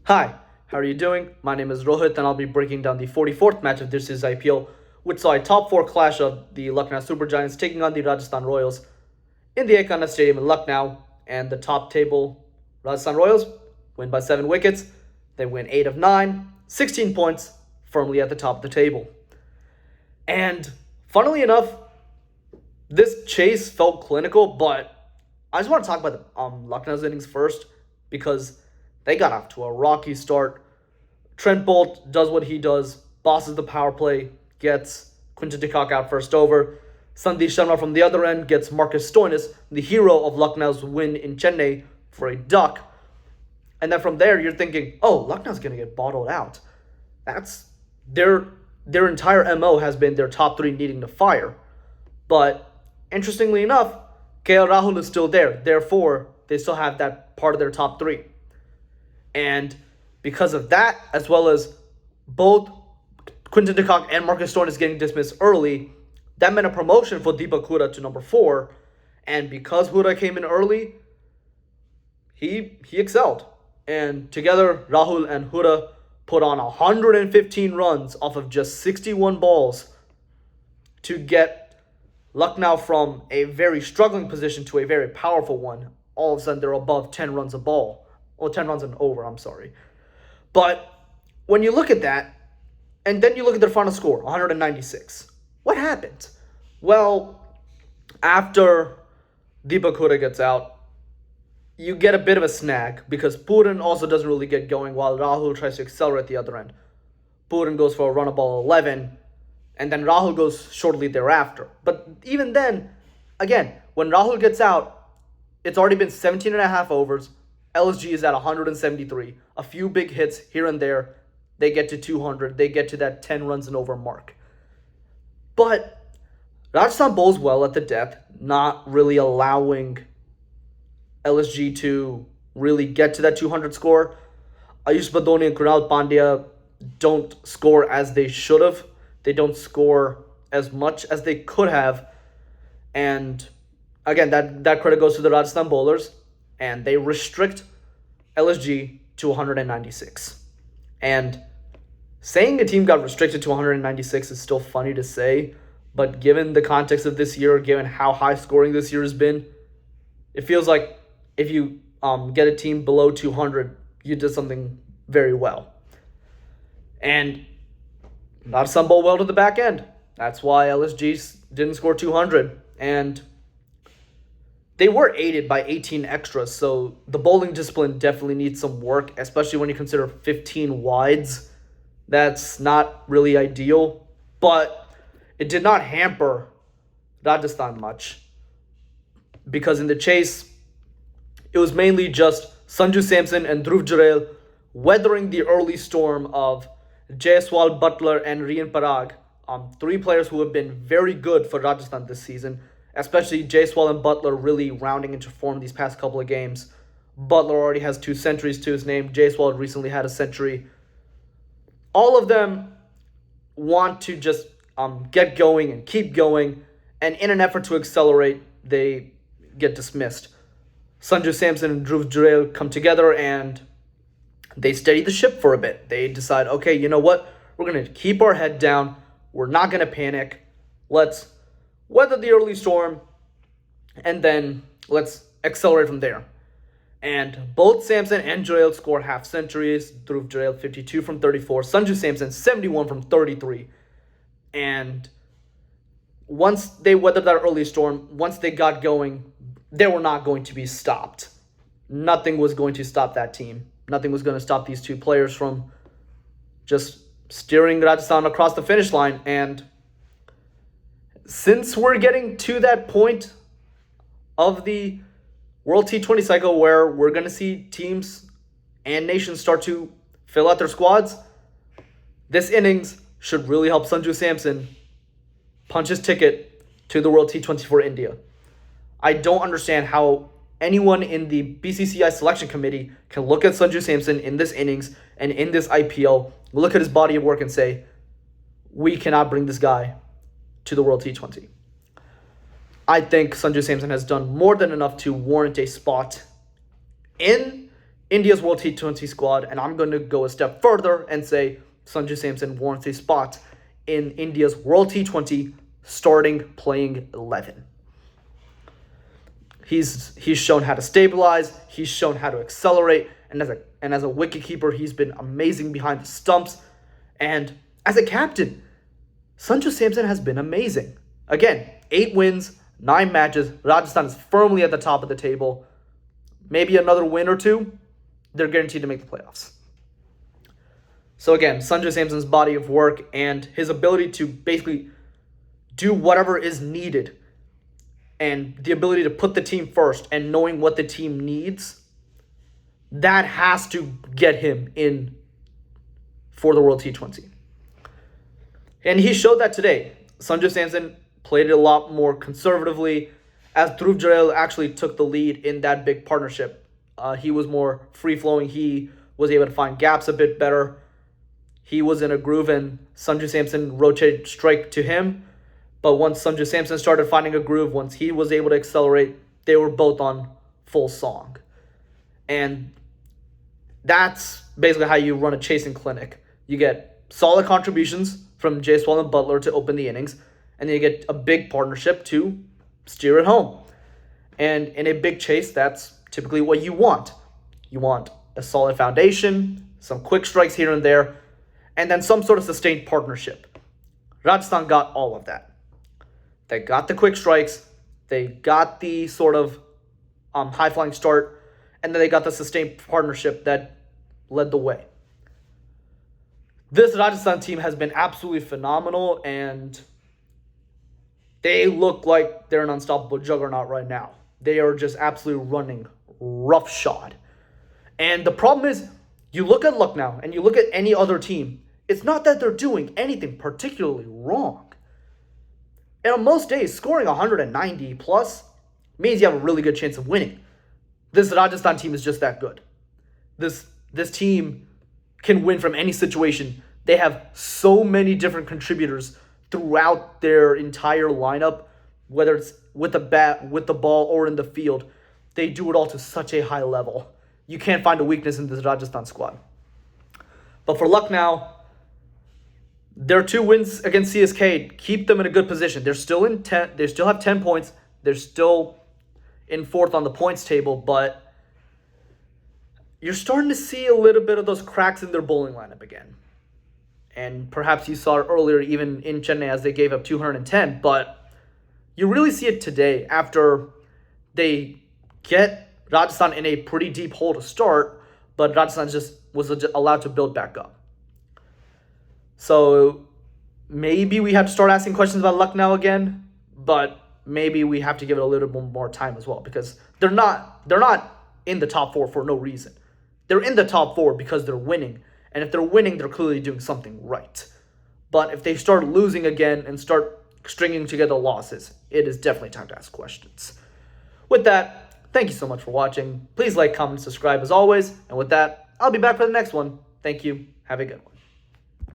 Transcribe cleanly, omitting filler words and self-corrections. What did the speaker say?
Hi, how are you doing? My name is Rohit and I'll be breaking down the 44th match of this year's IPL, which saw a top 4 clash of the Lucknow Super Giants taking on the Rajasthan Royals in the Ekana Stadium in Lucknow. And the top table, Rajasthan Royals win by 7 wickets. They win 8 of 9, 16 points, firmly at the top of the table. And funnily enough, this chase felt clinical, but I just want to talk about the Lucknow's innings first because they got off to a rocky start. Trent Bolt does what he does, bosses the power play, gets Quinton de Kock out first over. Sandeep Sharma from the other end gets Marcus Stoinis, the hero of Lucknow's win in Chennai, for a duck. And then from there, you're thinking, oh, Lucknow's going to get bottled out. That's their entire MO has been their top 3 needing to fire. But interestingly enough, KL Rahul is still there. Therefore, they still have that part of their top 3. And because of that, as well as both Quinton de Kock and Marcus Stoinis getting dismissed early, that meant a promotion for Deepak Hooda to number 4. And because Hooda came in early, he excelled. And together, Rahul and Hooda put on 115 runs off of just 61 balls to get Lucknow from a very struggling position to a very powerful one. All of a sudden, they're above 10 runs a ball. Or 10 runs and over, I'm sorry. But when you look at that, and then you look at their final score, 196. What happened? Well, after Deepak Hooda gets out, you get a bit of a snag because Puran also doesn't really get going while Rahul tries to accelerate the other end. Puran goes for a run of ball 11, and then Rahul goes shortly thereafter. But even then, again, when Rahul gets out, it's already been 17 and a half overs. LSG is at 173. A few big hits here and there. They get to 200. They get to that 10 runs and over mark. But Rajasthan bowls well at the depth, not really allowing LSG to really get to that 200 score. Ayush Badoni and Krunal Pandya don't score as they should have. They don't score as much as they could have. And again, that credit goes to the Rajasthan bowlers. And they restrict LSG to 196. And saying a team got restricted to 196 is still funny to say, but given the context of this year, given how high scoring this year has been, it feels like if you get a team below 200, you did something very well. And not some bowl well to the back end. That's why LSG didn't score 200. And they were aided by 18 extras, so the bowling discipline definitely needs some work, especially when you consider 15 wides. That's not really ideal, but it did not hamper Rajasthan much because in the chase, it was mainly just Sanju Samson and Dhruv Jurel weathering the early storm of Jaiswal, Butler, and Rian Parag, 3 players who have been very good for Rajasthan this season. Especially Jaiswal and Butler really rounding into form these past couple of games. Butler already has 2 centuries to his name. Jaiswal recently had a century. All of them want to just get going and keep going. And in an effort to accelerate, they get dismissed. Sanju Samson and Dhruv Jurel come together and they steady the ship for a bit. They decide, okay, you know what? We're going to keep our head down. We're not going to panic. Let's weather the early storm, and then let's accelerate from there. And both Samson and Jurel score half centuries. Dhruv Jurel 52 from 34. Sanju Samson 71 from 33. And once they weathered that early storm, once they got going, they were not going to be stopped. Nothing was going to stop that team. Nothing was going to stop these 2 players from just steering Rajasthan across the finish line. And since we're getting to that point of the World T20 cycle where we're going to see teams and nations start to fill out their squads, this innings should really help Sanju Samson punch his ticket to the World T20 for India. I don't understand how anyone in the BCCI selection committee can look at Sanju Samson in this innings and in this IPL, look at his body of work and say, we cannot bring this guy to the World T20. I think Sanju Samson has done more than enough to warrant a spot in India's World T20 squad, and I'm going to go a step further and say Sanju Samson warrants a spot in India's World T20 starting playing 11. He's shown how to stabilize, he's shown how to accelerate, and as a wicketkeeper, he's been amazing behind the stumps. And as a captain, Sanju Samson has been amazing. Again, 8 wins, 9 matches. Rajasthan is firmly at the top of the table. Maybe another win or two, they're guaranteed to make the playoffs. So again, Sanju Samson's body of work and his ability to basically do whatever is needed and the ability to put the team first and knowing what the team needs, that has to get him in for the World T20. And he showed that today. Sanju Samson played it a lot more conservatively as Dhruv Jurel actually took the lead in that big partnership. He was more free-flowing. He was able to find gaps a bit better. He was in a groove, and Sanju Samson rotated strike to him. But once Sanju Samson started finding a groove, once he was able to accelerate, they were both on full song. And that's basically how you run a chasing clinic. You get solid contributions from Jaiswal and Butler to open the innings, and then you get a big partnership to steer it home. And in a big chase, that's typically what you want. You want a solid foundation, some quick strikes here and there, and then some sort of sustained partnership. Rajasthan got all of that. They got the quick strikes, they got the sort of high-flying start, and then they got the sustained partnership that led the way. This Rajasthan team has been absolutely phenomenal, and they look like they're an unstoppable juggernaut right now. They are just absolutely running roughshod. And the problem is, you look at Lucknow and you look at any other team, it's not that they're doing anything particularly wrong. And on most days, scoring 190 plus means you have a really good chance of winning. This Rajasthan team is just that good. This team can win from any situation. They have so many different contributors throughout their entire lineup, whether it's with the bat, with the ball, or in the field. They do it all to such a high level. You can't find a weakness in this Rajasthan squad. But for Lucknow, their 2 wins against CSK keep them in a good position. They're still in 10. They still have 10 points. They're still in 4th on the points table, but you're starting to see a little bit of those cracks in their bowling lineup again. And perhaps you saw it earlier, even in Chennai, as they gave up 210. But you really see it today after they get Rajasthan in a pretty deep hole to start, but Rajasthan just was allowed to build back up. So maybe we have to start asking questions about Lucknow again, but maybe we have to give it a little bit more time as well, because they're not in the top 4 for no reason. They're in the top 4 because they're winning. And if they're winning, they're clearly doing something right. But if they start losing again and start stringing together losses, it is definitely time to ask questions. With that, thank you so much for watching. Please like, comment, subscribe as always. And with that, I'll be back for the next one. Thank you. Have a good one.